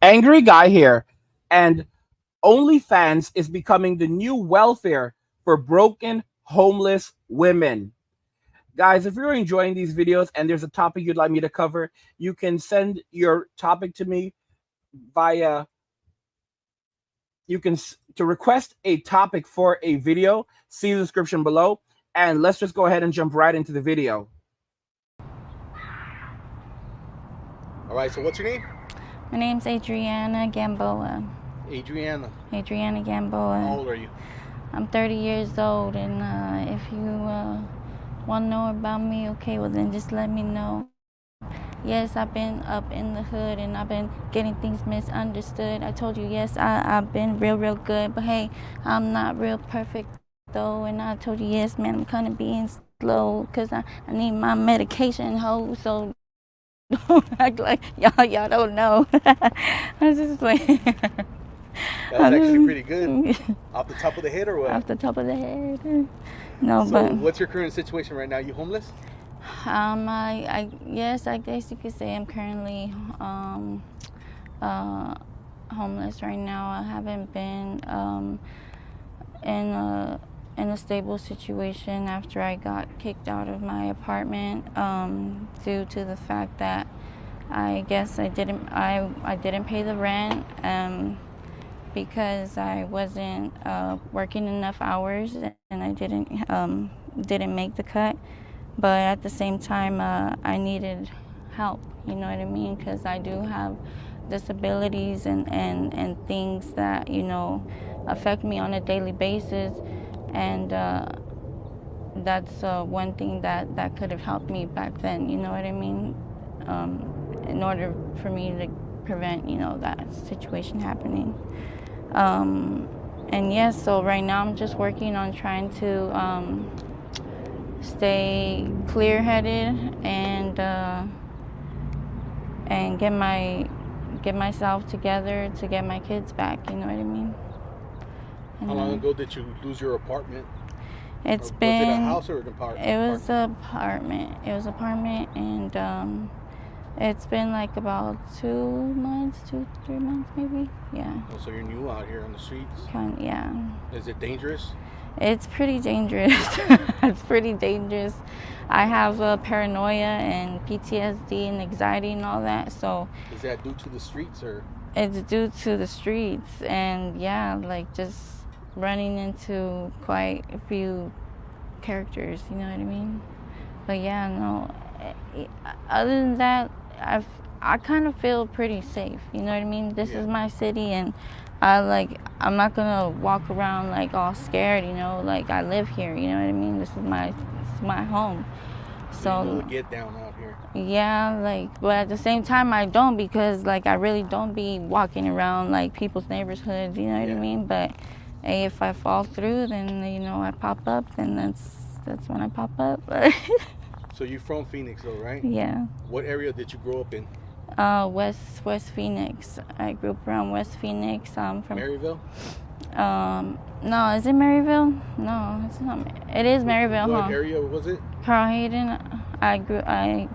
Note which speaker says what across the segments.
Speaker 1: Angry guy here, and OnlyFans is becoming the new welfare for broken, homeless women. Guys, if you're enjoying these videos and there's a topic you'd like me to cover, you can send your topic to me via to request a topic for a video, see the description below, and let's just go ahead and jump right into the video.
Speaker 2: All right, so what's your name?
Speaker 3: My name's Adriana Gamboa.
Speaker 2: Adriana.
Speaker 3: Adriana Gamboa.
Speaker 2: How old are you?
Speaker 3: I'm 30 years old, and if you want to know about me, okay, well then just let me know. Yes, I've been up in the hood, and I've been getting things misunderstood. I told you, yes, I've been real good, but hey, I'm not real perfect though, and I told you, yes, man, I'm kind of being slow, because I need my medication, ho, so don't act like y'all don't know. I was just playing.
Speaker 2: That was actually pretty good. Off the top of the head or what?
Speaker 3: Off the top of the head. No,
Speaker 2: so
Speaker 3: but
Speaker 2: what's your current situation right now? You homeless?
Speaker 3: yes, I guess you could say I'm currently homeless right now. I haven't been in a stable situation after I got kicked out of my apartment due to the fact that I guess I didn't pay the rent because I wasn't working enough hours, and I didn't make the cut. But at the same time, I needed help, you know what I mean? Because I do have disabilities and things that, you know, affect me on a daily basis. And that's one thing that could have helped me back then, you know what I mean? In order for me to prevent, you know, that situation happening. And yes, so right now I'm just working on trying to stay clear-headed and get myself together to get my kids back. You know what I mean? And
Speaker 2: how long ago did you lose your apartment?
Speaker 3: It's
Speaker 2: Was
Speaker 3: been.
Speaker 2: it a house or an apartment?
Speaker 3: It was an apartment. It was an apartment, and it's been like about 2 months, 3 months maybe. Yeah.
Speaker 2: Oh, so you're new out here on the streets?
Speaker 3: Yeah.
Speaker 2: Is it dangerous?
Speaker 3: It's pretty dangerous. It's pretty dangerous. I have paranoia and PTSD and anxiety and all that. So
Speaker 2: is that due to the streets or?
Speaker 3: It's due to the streets, and yeah, like just running into quite a few characters. You know what I mean? But yeah, no. Other than that, I kind of feel pretty safe. You know what I mean? This is my city, and I'm not gonna walk around like all scared. You know, like I live here. You know what I mean? This is my home. So
Speaker 2: you know to get down out here.
Speaker 3: Yeah, like, but at the same time I don't, because like I really don't be walking around like people's neighborhoods. You know what I mean? But hey, if I fall through, then you know I pop up, then that's when I pop up.
Speaker 2: So you're from Phoenix though, right?
Speaker 3: Yeah.
Speaker 2: What area did you grow up in?
Speaker 3: West Phoenix. I grew up around West Phoenix. From
Speaker 2: Maryville?
Speaker 3: No, is it Maryville? No, it's not. It is Maryville, huh?
Speaker 2: What area was it?
Speaker 3: Carl Hayden. I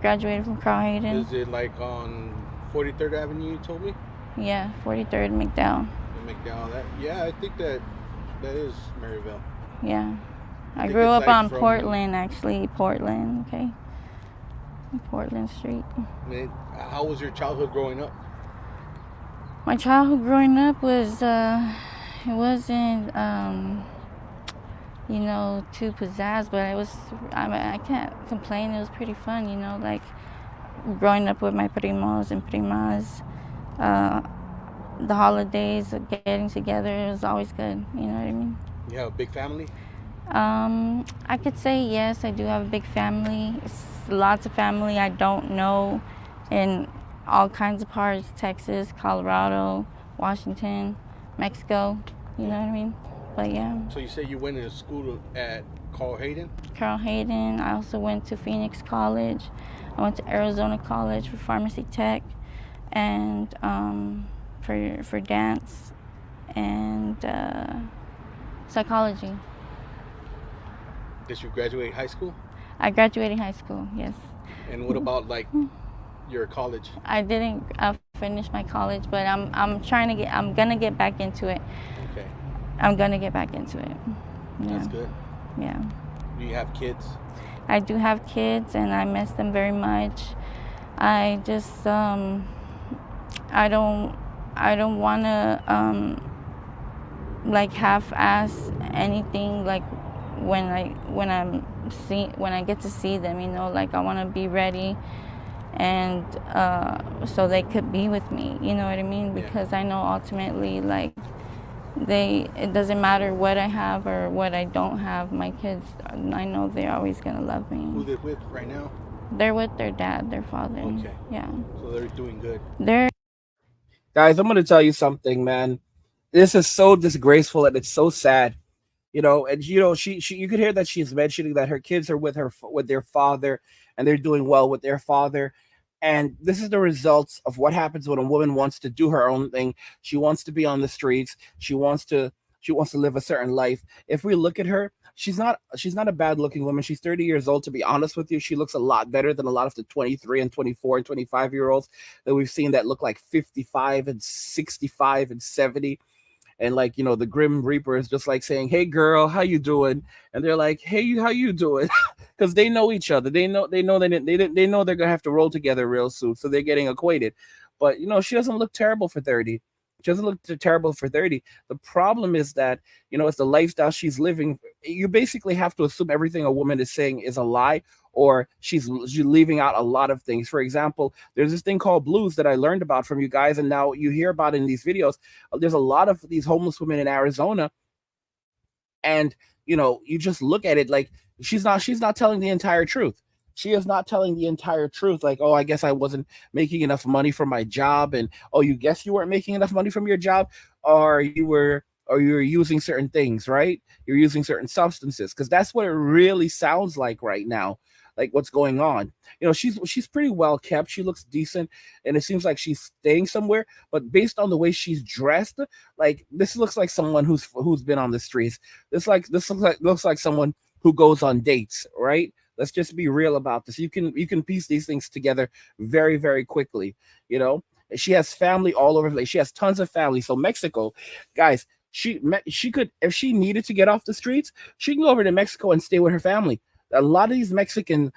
Speaker 3: graduated from Carl Hayden.
Speaker 2: Is it like on 43rd Avenue? You told me.
Speaker 3: Yeah, 43rd McDowell.
Speaker 2: McDowell. I think that is Maryville.
Speaker 3: Yeah, I grew up on Portland, actually. Portland, okay. Portland Street.
Speaker 2: Man, how was your childhood growing up?
Speaker 3: My childhood growing up was, it wasn't, you know, too pizzazz, but it was, I can't complain. It was pretty fun, you know, like growing up with my primos and primas. The holidays, getting together, it was always good, you know what I mean?
Speaker 2: You have a big family?
Speaker 3: I could say yes, I do have a big family. Lots of family I don't know in all kinds of parts: Texas, Colorado, Washington, Mexico, you know what I mean? But yeah.
Speaker 2: So you say you went to school at Carl Hayden?
Speaker 3: Carl Hayden. I also went to Phoenix College. I went to Arizona College for pharmacy tech, and for dance and psychology.
Speaker 2: Did you graduate high school?
Speaker 3: I graduated high school, yes.
Speaker 2: And what about like your college?
Speaker 3: I didn't finish my college, but I'm gonna get back into it.
Speaker 2: Okay,
Speaker 3: I'm gonna get back into it. Yeah,
Speaker 2: that's good.
Speaker 3: yeah.
Speaker 2: Do you have kids?
Speaker 3: I do have kids, and I miss them very much. I just I don't I don't wanna like half-ass anything like when I get to see them. Like I want to be ready, and so they could be with me. You know what I mean?
Speaker 2: Yeah.
Speaker 3: Because I know ultimately, like it doesn't matter what I have or what I don't have. My kids, I know they're always gonna love
Speaker 2: Who
Speaker 3: me.
Speaker 2: they with right now?
Speaker 3: They're with their dad, their father.
Speaker 2: Okay,
Speaker 3: Yeah,
Speaker 2: so they're doing good.
Speaker 3: they're
Speaker 1: Guys, I'm going to tell you something, man. This is so disgraceful and it's so sad. And she you could hear that she's mentioning that her kids are with their father, and they're doing well with their father. And this is the results of what happens when a woman wants to do her own thing. She wants to be on the streets. She wants to live a certain life. If we look at her, she's not a bad looking woman. She's 30 years old. To be honest with you, she looks a lot better than a lot of the 23 and 24 and 25-year-olds that we've seen that look like 55 and 65 and 70. And like, the grim reaper is just like saying, hey girl, how you doing? And they're like, hey, how you doing? Because they know each other. They know they're gonna have to roll together real soon, so they're getting acquainted. But she doesn't look terrible for 30. She doesn't look terrible for 30. The problem is that, it's the lifestyle she's living. You basically have to assume everything a woman is saying is a lie, or she's leaving out a lot of things. For example, there's this thing called blues that I learned about from you guys, and now you hear about it in these videos. There's a lot of these homeless women in Arizona, and you just look at it like she's not telling the entire truth. She is not telling the entire truth. Like, oh, I guess I wasn't making enough money from my job, and oh, you guess you weren't making enough money from your job, or you're using certain things, right? You're using certain substances, because that's what it really sounds like right now. Like what's going on. She's pretty well kept. She looks decent, and it seems like she's staying somewhere. But based on the way she's dressed, like this looks like someone who's been on the streets. This looks like someone who goes on dates, right? Let's just be real about this. You can piece these things together very, very quickly. You know, she has family all over the place. She has tons of family. So Mexico, guys, she could, if she needed to get off the streets, she can go over to Mexico and stay with her family. A lot of these Mexican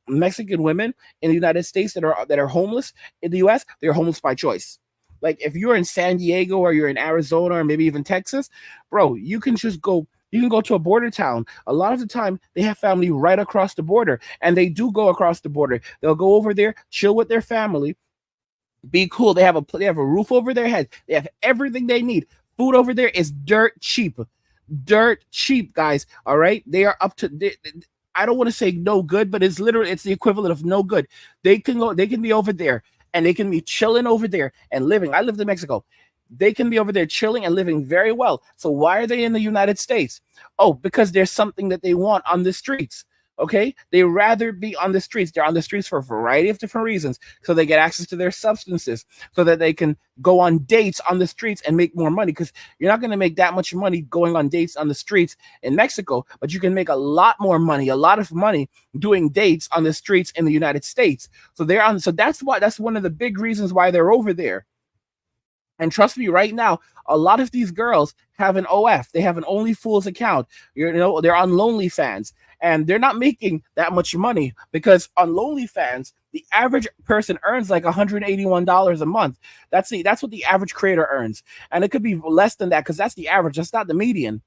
Speaker 1: women in the United States that are homeless in the US, they're homeless by choice. Like if you're in San Diego or you're in Arizona or maybe even Texas, bro, you can go to a border town. A lot of the time they have family right across the border, and they do go across the border. They'll go over there, chill with their family, be cool. They have a roof over their head. They have everything they need. Food over there is dirt cheap, guys. All right, they are up to. I don't want to say no good, but it's the equivalent of no good. They can be over there, and they can be chilling over there and living. I lived in Mexico. They can be over there chilling and living very well. So why are they in the United States? Oh, because there's something that they want on the streets. Okay, they rather be on the streets. They're on the streets for a variety of different reasons, so they get access to their substances, so that they can go on dates on the streets and make more money. Because you're not going to make that much money going on dates on the streets in Mexico, but you can make a lot more money, a lot of money doing dates on the streets in the United States. So they're on. So that's one of the big reasons why they're over there. And trust me, right now, a lot of these girls have an OF. They have an OnlyFools account. They're on LonelyFans, and they're not making that much money, because on LonelyFans, the average person earns like $181 a month. That's what the average creator earns, and it could be less than that, because that's the average. That's not the median.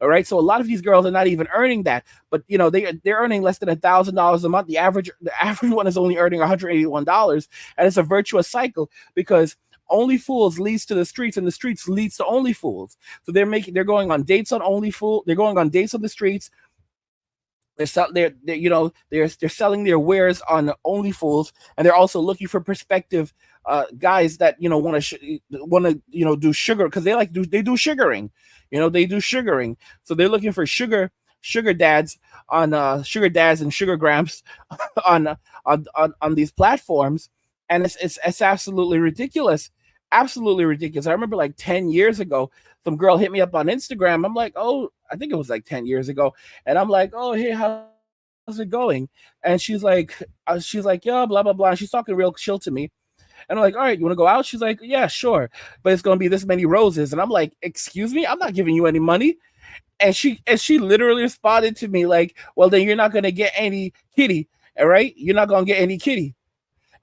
Speaker 1: All right, so a lot of these girls are not even earning that, but they're earning less than $1,000 a month. The average one is only earning $181, and it's a virtuous cycle, because only fools leads to the streets, and the streets leads to only fools. So they're going on dates on only fool. They're going on dates on the streets. They're selling their wares on OnlyFools, and they're also looking for prospective guys that want to do sugar, because they do sugaring. They do sugaring, so they're looking for sugar dads sugar dads and sugar gramps on on these platforms, and it's absolutely ridiculous. Absolutely ridiculous. I remember like 10 years ago, some girl hit me up on Instagram. I'm like, oh, I think it was like 10 years ago. And I'm like, oh, hey, how's it going? And she's like, yeah, blah, blah, blah. And she's talking real chill to me. And I'm like, all right, you want to go out? She's like, yeah, sure, but it's gonna be this many roses. And I'm like, excuse me, I'm not giving you any money. And she literally responded to me like, well, then you're not gonna get any kitty, all right? You're not gonna get any kitty.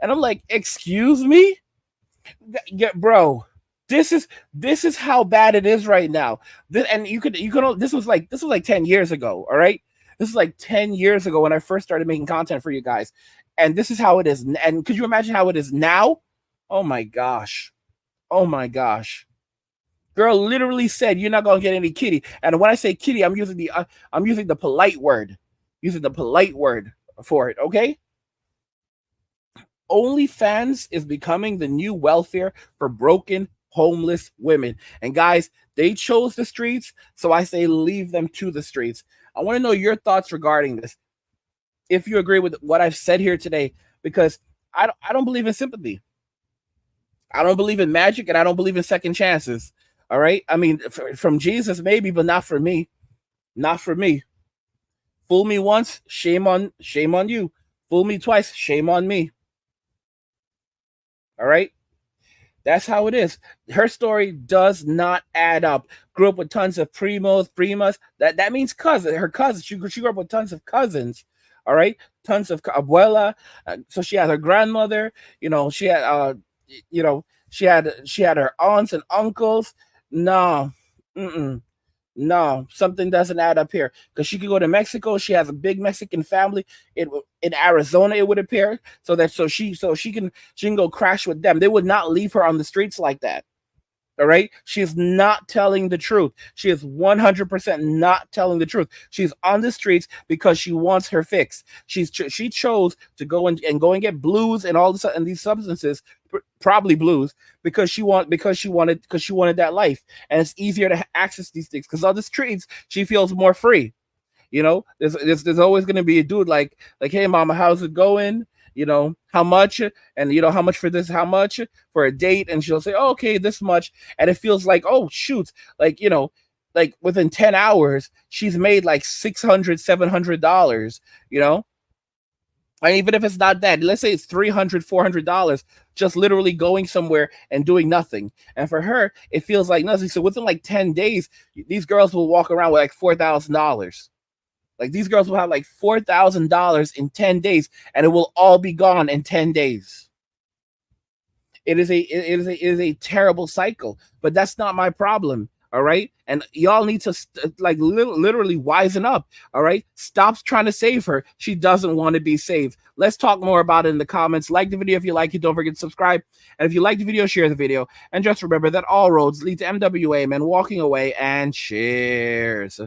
Speaker 1: And I'm like, excuse me, yeah, bro. This is how bad it is right now. And you could this was like 10 years ago. All right, this is like 10 years ago when I first started making content for you guys, and this is how it is. And could you imagine how it is now? Oh my gosh, oh my gosh. Girl literally said you're not gonna get any kitty. And when I say kitty, I'm using the polite word, using the polite word for it. Okay, OnlyFans is becoming the new welfare for broken, homeless women. And guys, they chose the streets, so I say leave them to the streets. I want to know your thoughts regarding this. If you agree with what I've said here today, because I don't believe in sympathy. I don't believe in magic, and I don't believe in second chances. All right. I mean, from Jesus, maybe, but not for me. Not for me. Fool me once, shame on you. Fool me twice, shame on me. All right. That's how it is. Her story does not add up. Grew up with tons of primos, primas. That means cousin. Her cousin. She grew up with tons of cousins. All right, tons of abuela. So she had her grandmother. She had she had her aunts and uncles. No, mm-mm. No, something doesn't add up here. Because she could go to Mexico. She has a big Mexican family. In Arizona, it would appear. So she can go crash with them. They would not leave her on the streets like that. All right. She is not telling the truth. She is 100% not telling the truth. She's on the streets because she wants her fix. She chose to go and get blues and all this and these substances, probably blues, because she wanted that life, and it's easier to access these things because on the streets she feels more free. There's always going to be a dude like, hey mama, how's it going? How much? And how much for this? How much for a date? And she'll say, oh, okay, this much. And it feels like, oh shoot, like within 10 hours she's made like $600, $700. And even if it's not that, let's say it's $300, $400, just literally going somewhere and doing nothing. And for her, it feels like nothing. So within like 10 days, these girls will walk around with like $4,000. Like these girls will have like $4,000 in 10 days, and it will all be gone in 10 days. It is a terrible cycle, but that's not my problem. All right. And y'all need to literally wisen up. All right. Stop trying to save her. She doesn't want to be saved. Let's talk more about it in the comments. Like the video if you like it. Don't forget to subscribe. And if you like the video, share the video. And just remember that all roads lead to MWA, man. Walking away, and cheers.